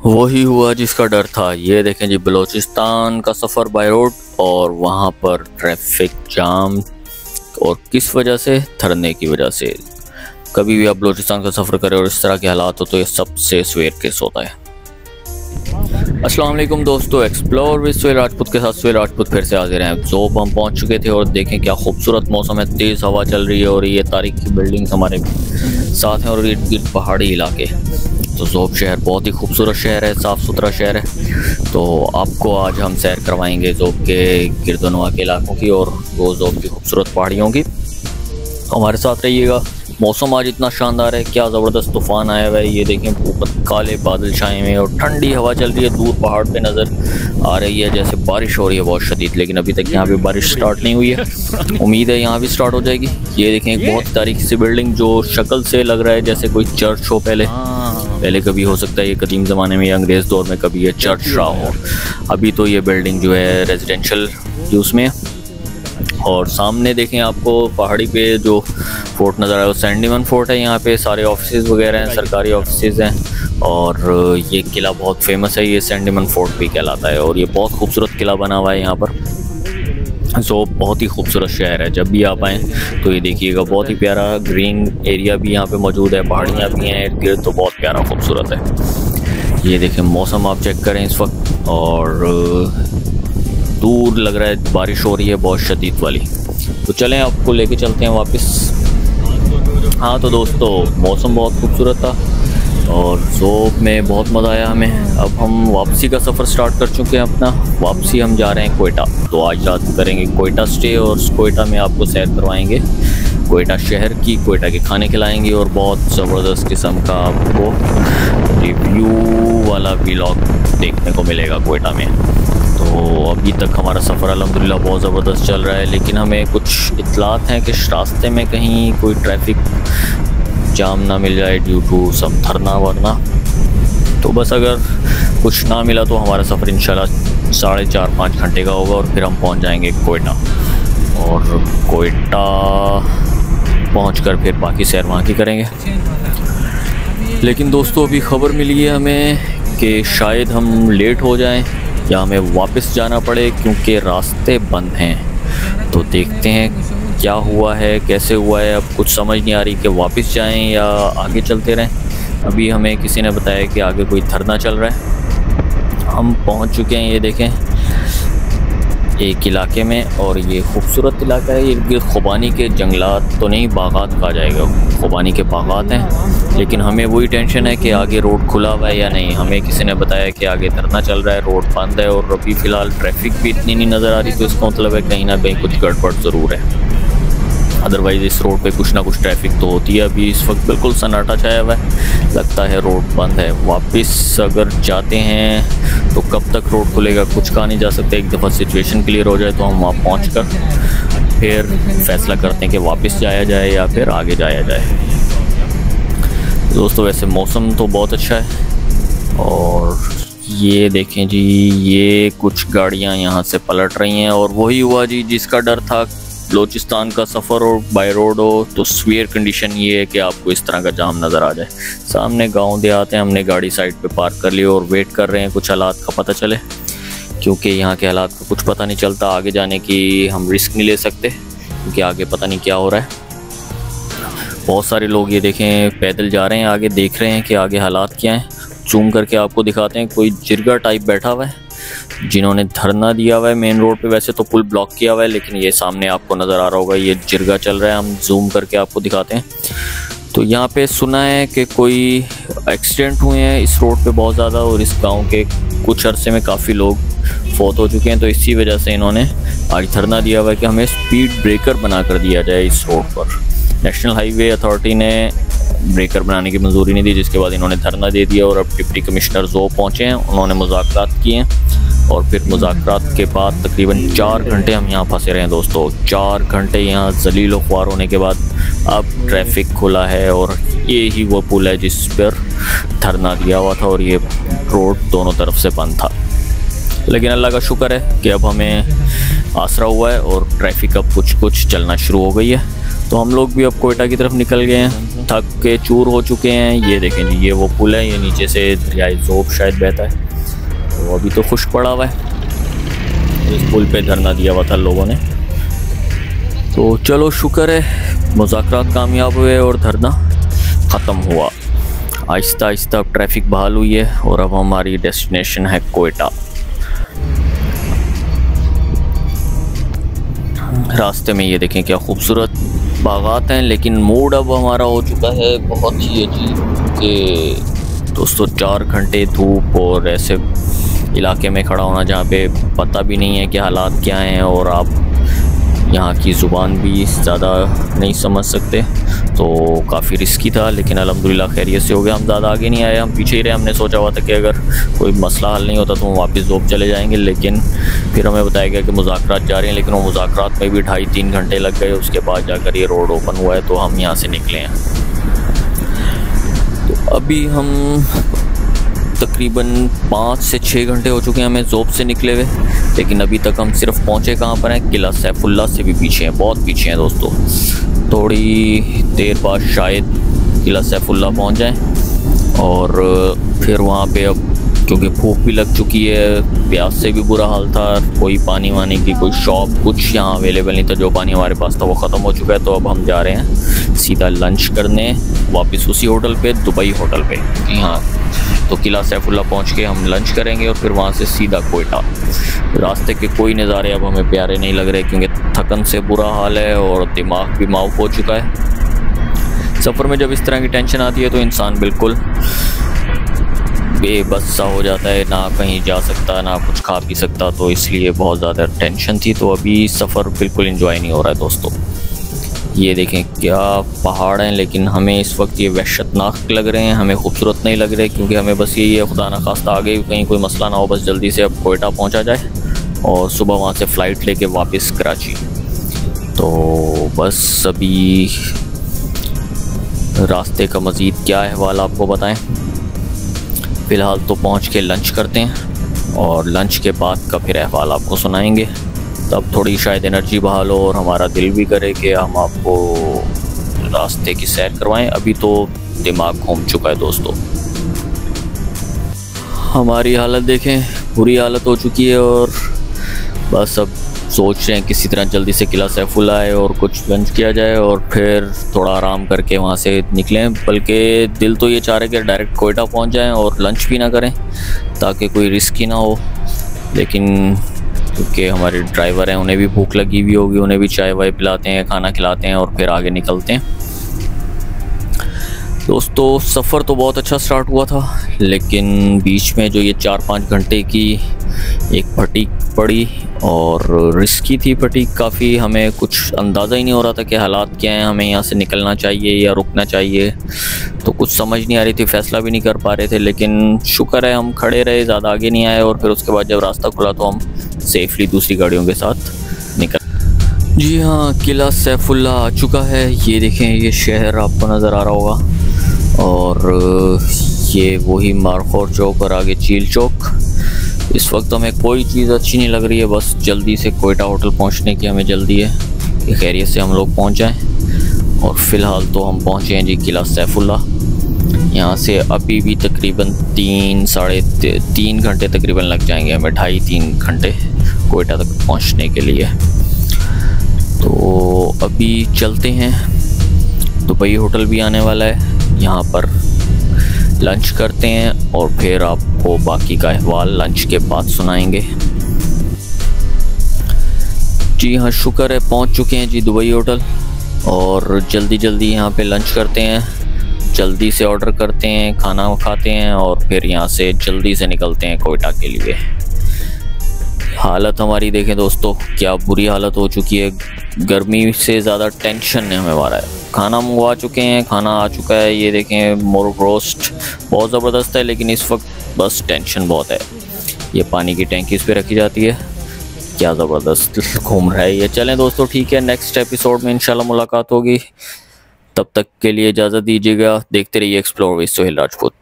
वही हुआ जिसका डर था। ये देखें जी, बलूचिस्तान का सफ़र बाय रोड और वहाँ पर ट्रैफिक जाम, और किस वजह से? धरने की वजह से। कभी भी आप बलूचिस्तान का सफ़र करें और इस तरह के हालात हो तो ये सबसे स्वेर केस होता है। अस्सलाम वालेकुम दोस्तों, एक्सप्लोर विद सुहेल राजपूत के साथ सुहेल राजपूत फिर से हाजिर हैं। ज़ोब हम पहुंच चुके थे और देखें क्या खूबसूरत मौसम है, तेज़ हवा चल रही है और ये तारीखी बिल्डिंग्स हमारे साथ हैं और इर्द गिर्द पहाड़ी इलाके। तो ज़ोब शहर बहुत ही खूबसूरत शहर है, साफ़ सुथरा शहर है। तो आपको आज हम सैर करवाएंगे ज़ोब के गिरदोनवा के इलाकों की और वो ज़ोब की खूबसूरत पहाड़ियों की। हमारे साथ रहिएगा। मौसम आज इतना शानदार है, क्या ज़बरदस्त तूफ़ान आया हुआ है। ये देखें, ऊपर काले बादल छाए हुए हैं और ठंडी हवा चल रही है। दूर पहाड़ पे नज़र आ रही है जैसे बारिश हो रही है बहुत शदीद, लेकिन अभी तक यहाँ पे बारिश स्टार्ट नहीं हुई है। उम्मीद है यहाँ भी स्टार्ट हो जाएगी। ये देखें, एक बहुत तारीखी सी बिल्डिंग जो शक्ल से लग रहा है जैसे कोई चर्च हो। पहले कभी हो सकता है ये कदीम ज़माने में या अंग्रेज़ दौर में कभी ये चर्च रहा हो। अभी तो ये बिल्डिंग जो है रेजिडेंशियल यूज़ में। और सामने देखें, आपको पहाड़ी पे जो फोर्ट नज़र आया वो सैंडीमन फोर्ट है। यहाँ पे सारे ऑफिसेज वगैरह हैं, सरकारी ऑफिसेज हैं। और ये किला बहुत फेमस है, ये सैंडीमन फोर्ट भी कहलाता है और ये बहुत खूबसूरत किला बना हुआ है यहाँ पर। सो बहुत ही खूबसूरत शहर है। जब भी आप आएँ तो ये देखिएगा, बहुत ही प्यारा ग्रीन एरिया भी यहाँ पे मौजूद है, पहाड़ियाँ भी हैं इर्द गिर्द, तो बहुत प्यारा खूबसूरत है। ये देखें, मौसम आप चेक करें इस वक्त, और दूर लग रहा है बारिश हो रही है बहुत शदीद वाली। तो चलें आपको लेके चलते हैं वापस। हाँ तो दोस्तों, मौसम बहुत खूबसूरत था और ज़ोब में बहुत मज़ा आया हमें। अब हम वापसी का सफ़र स्टार्ट कर चुके हैं अपना। वापसी हम जा रहे हैं कोयटा। तो आज रात करेंगे कोयटा स्टे और कोयटा में आपको सैर करवाएंगे कोयटा शहर की, कोयटा के खाने खिलाएंगे और बहुत ज़बरदस्त किस्म का आपको रिव्यू वाला व्लॉग देखने को मिलेगा कोयटा में। तो अभी तक हमारा सफ़र अल्हम्दुलिल्लाह बहुत ज़बरदस्त चल रहा है, लेकिन हमें कुछ इत्तलात हैं कि रास्ते में कहीं कोई ट्रैफिक जाम ना मिल जाए ड्यू टू सब धरना वरना। तो बस अगर कुछ ना मिला तो हमारा सफ़र इंशाल्लाह 4.5-5 घंटे का होगा और फिर हम पहुंच जाएंगे कोयटा। और कोयटा पहुंचकर फिर बाकी सैर वहाँ की करेंगे। लेकिन दोस्तों, अभी ख़बर मिली है हमें कि शायद हम लेट हो जाएं या हमें वापस जाना पड़े क्योंकि रास्ते बंद हैं। तो देखते हैं क्या हुआ है, कैसे हुआ है। अब कुछ समझ नहीं आ रही कि वापस जाएं या आगे चलते रहें। अभी हमें किसी ने बताया कि आगे कोई धरना चल रहा है। हम पहुंच चुके हैं, ये देखें, एक इलाके में, और ये खूबसूरत इलाका है। ये खुबानी के जंगलात तो नहीं, बागात कहा जाएगा, खुबानी के बागात हैं। लेकिन हमें वही टेंशन है कि आगे रोड खुला हुआ है या नहीं। हमें किसी ने बताया कि आगे धरना चल रहा है, रोड बंद है और अभी फ़िलहाल ट्रैफिक भी इतनी नहीं नज़र आ रही। तो इसका मतलब है कहीं ना कहीं कुछ गड़बड़ ज़रूर है। अदरवाइज़ इस रोड पे कुछ ना कुछ ट्रैफिक तो होती है। अभी इस वक्त बिल्कुल सन्नाटा छाया हुआ है, लगता है रोड बंद है। वापस अगर जाते हैं तो कब तक रोड खुलेगा कुछ कहा नहीं जा सकता। एक दफ़ा सिचुएशन क्लियर हो जाए तो हम वहाँ पहुँचकर फिर फैसला करते हैं कि वापस जाया जाए या फिर आगे जाया जाए। दोस्तों, वैसे मौसम तो बहुत अच्छा है। और ये देखें जी, ये कुछ गाड़ियाँ यहाँ से पलट रही हैं और वही हुआ जी जिसका डर था। बलूचिस्तान का सफ़र और बाय रोड हो तो स्वीयर कंडीशन ये है कि आपको इस तरह का जाम नज़र आ जाए। सामने गांव देहात हैं, हमने गाड़ी साइड पे पार्क कर ली और वेट कर रहे हैं कुछ हालात का पता चले, क्योंकि यहाँ के हालात का कुछ पता नहीं चलता। आगे जाने की हम रिस्क नहीं ले सकते क्योंकि आगे पता नहीं क्या हो रहा है। बहुत सारे लोग ये देखें पैदल जा रहे हैं, आगे देख रहे हैं कि आगे हालात क्या हैं। जूम करके आपको दिखाते हैं, कोई जिरगा टाइप बैठा हुआ है जिन्होंने धरना दिया हुआ है मेन रोड पे। वैसे तो पुल ब्लॉक किया हुआ है, लेकिन ये सामने आपको नज़र आ रहा होगा, ये जिरगा चल रहा है। हम जूम करके आपको दिखाते हैं। तो यहाँ पे सुना है कि कोई एक्सीडेंट हुए हैं इस रोड पे बहुत ज़्यादा, और इस गांव के कुछ अरसे में काफ़ी लोग फौत हो चुके हैं। तो इसी वजह से इन्होंने आज धरना दिया हुआ है कि हमें स्पीड ब्रेकर बना कर दिया जाए इस रोड पर। नेशनल हाईवे अथॉरिटी ने ब्रेकर बनाने की मंजूरी नहीं दी, जिसके बाद इन्होंने धरना दे दिया। और अब डिप्टी कमिश्नर ज़ोब पहुँचे हैं, उन्होंने मुज़ाकरात किए हैं और फिर मुज़ाकरात के बाद तकरीबन 4 घंटे हम यहाँ फंसे रहे हैं दोस्तों। 4 घंटे यहाँ जलील ख्वार होने के बाद अब ट्रैफिक खुला है और ये ही वो पुल है जिस पर धरना दिया हुआ था और ये रोड दोनों तरफ से बंद था। लेकिन अल्लाह का शुक्र है कि अब हमें आसरा हुआ है और ट्रैफिक अब कुछ चलना शुरू हो गई है। तो हम लोग भी अब कोयटा की तरफ निकल गए हैं, थक के चूर हो चुके हैं। ये देखें जी, ये वो पुल है, ये नीचे से दरियाए ज़ोब शायद बहता है, तो अभी तो खुश्क पड़ा हुआ है। इस पुल पे धरना दिया हुआ था लोगों ने। तो चलो शुक्र है मुज़ाकरात कामयाब हुए और धरना ख़त्म हुआ। आहिस्ता आहिस्ता अब ट्रैफिक बहाल हुई है और अब हमारी डेस्टिनेशन है कोयटा। रास्ते में ये देखें क्या खूबसूरत बागात हैं, लेकिन मूड अब हमारा हो चुका है बहुत ही अजीब कि दोस्तों 4 घंटे धूप और ऐसे इलाके में खड़ा होना जहाँ पे पता भी नहीं है कि हालात क्या हैं और आप यहाँ की ज़ुबान भी ज़्यादा नहीं समझ सकते, तो काफ़ी रिस्की था। लेकिन अल्हम्दुलिल्लाह खैरियत से हो गया। हम ज़्यादा आगे नहीं आए, हम पीछे ही रहे। हमने सोचा हुआ था कि अगर कोई मसला हल नहीं होता तो हम वापस ज़ोब चले जाएंगे, लेकिन फिर हमें बताया गया कि मुज़ाकरात जारी हैं। लेकिन वो मुज़ाकरात में भी 2.5-3 घंटे लग गए। उसके बाद जाकर ये रोड ओपन हुआ है, तो हम यहाँ से निकले हैं। तो अभी हम तकरीबन 5 से 6 घंटे हो चुके हैं हमें ज़ोब से निकले हुए, लेकिन अभी तक हम सिर्फ पहुँचे कहाँ पर हैं, किला सैफुल्ला से भी पीछे हैं, बहुत पीछे हैं दोस्तों। थोड़ी देर बाद शायद किला सैफुल्ला पहुँच जाएं और फिर वहाँ पे अब क्योंकि भूख भी लग चुकी है, प्यास से भी बुरा हाल था, कोई पानी वानी की कोई शॉप कुछ यहाँ अवेलेबल नहीं था। जो पानी हमारे पास था वो ख़त्म हो चुका है। तो अब हम जा रहे हैं सीधा लंच करने वापस उसी होटल पे, दुबई होटल पे। यहाँ तो किला सैफुल्ला पहुँच के हम लंच करेंगे और फिर वहाँ से सीधा कोयटा। रास्ते के कोई नज़ारे अब हमें प्यारे नहीं लग रहे क्योंकि थकन से बुरा हाल है और दिमाग भी माऊफ हो चुका है। सफ़र में जब इस तरह की टेंशन आती है तो इंसान बिल्कुल बेबस सा हो जाता है, ना कहीं जा सकता ना कुछ खा पी सकता, तो इसलिए बहुत ज़्यादा टेंशन थी। तो अभी सफ़र बिल्कुल एंजॉय नहीं हो रहा है दोस्तों। ये देखें क्या पहाड़ हैं, लेकिन हमें इस वक्त ये वहशतनाक लग रहे हैं, हमें खूबसूरत नहीं लग रहे क्योंकि हमें बस यही है खुदा ना खास्ता आगे कहीं कोई मसला ना हो, बस जल्दी से अब कोयटा पहुंचा जाए और सुबह वहां से फ़्लाइट लेके वापस कराची। तो बस अभी रास्ते का मज़ीद क्या अहवाल आपको बताएं। फ़िलहाल तो पहुंच के लंच करते हैं और लंच के बाद का फिर अहवाल आपको सुनाएंगे, तब थोड़ी शायद एनर्जी बहाल हो और हमारा दिल भी करे कि हम आपको रास्ते की सैर करवाएं। अभी तो दिमाग घूम चुका है दोस्तों। हमारी हालत देखें, बुरी हालत हो चुकी है और बस अब सोच रहे हैं किसी तरह जल्दी से किला सैफुल्ला आए और कुछ लंच किया जाए और फिर थोड़ा आराम करके वहाँ से निकलें। बल्कि दिल तो ये चाह रहे कि डायरेक्ट कोयटा पहुँच जाएं और लंच भी ना करें ताकि कोई रिस्क ही ना हो, लेकिन क्योंकि हमारे ड्राइवर हैं उन्हें भी भूख लगी हुई होगी, उन्हें भी चाय वाय पिलाते हैं, खाना खिलाते हैं और फिर आगे निकलते हैं। दोस्तों सफ़र तो बहुत अच्छा स्टार्ट हुआ था, लेकिन बीच में जो ये 4-5 घंटे की एक फटीग पड़ी और रिस्की थी फटीग काफ़ी। हमें कुछ अंदाज़ा ही नहीं हो रहा था कि हालात क्या हैं, हमें यहाँ से निकलना चाहिए या रुकना चाहिए, तो कुछ समझ नहीं आ रही थी, फ़ैसला भी नहीं कर पा रहे थे। लेकिन शुक्र है हम खड़े रहे, ज़्यादा आगे नहीं आए और फिर उसके बाद जब रास्ता खुला तो हम सेफली दूसरी गाड़ियों के साथ निकल। जी हाँ, किला सैफुल्ला आ चुका है। ये देखें, ये शहर आपको नज़र आ रहा होगा और ये वही मारखोर चौक और आगे चील चौक। इस वक्त हमें कोई चीज़ अच्छी नहीं लग रही है, बस जल्दी से कोयटा होटल पहुंचने की हमें जल्दी है कि खैरियत से हम लोग पहुंच जाएं। और फ़िलहाल तो हम पहुंचे हैं जी किला सैफुल्ला। यहाँ से अभी भी तकरीबन 3-3.5 घंटे तकरीबन लग जाएंगे हमें, 2.5-3 घंटे कोयटा तक पहुँचने के लिए। तो अभी चलते हैं, दुबई होटल भी आने वाला है, यहाँ पर लंच करते हैं और फिर आपको बाकी का अहवाल लंच के बाद सुनाएंगे। जी हाँ, शुक्र है पहुँच चुके हैं जी दुबई होटल और जल्दी जल्दी यहाँ पे लंच करते हैं, जल्दी से ऑर्डर करते हैं, खाना खाते हैं और फिर यहाँ से जल्दी से निकलते हैं कोयटा के लिए। हालत हमारी देखें दोस्तों, क्या बुरी हालत हो चुकी है। गर्मी से ज़्यादा टेंशन है हमें हमारा। खाना मंगवा चुके हैं, खाना आ चुका है, ये देखें मोर्ग रोस्ट बहुत ज़बरदस्त है, लेकिन इस वक्त बस टेंशन बहुत है। ये पानी की टैंकी इस पर रखी जाती है, क्या ज़बरदस्त घूम रहा है ये। चलें दोस्तों, ठीक है, नेक्स्ट एपिसोड में इंशाल्लाह मुलाकात होगी। तब तक के लिए इजाज़त दीजिएगा। देखते रहिए एक्सप्लोर विद सोहेल राजपूत।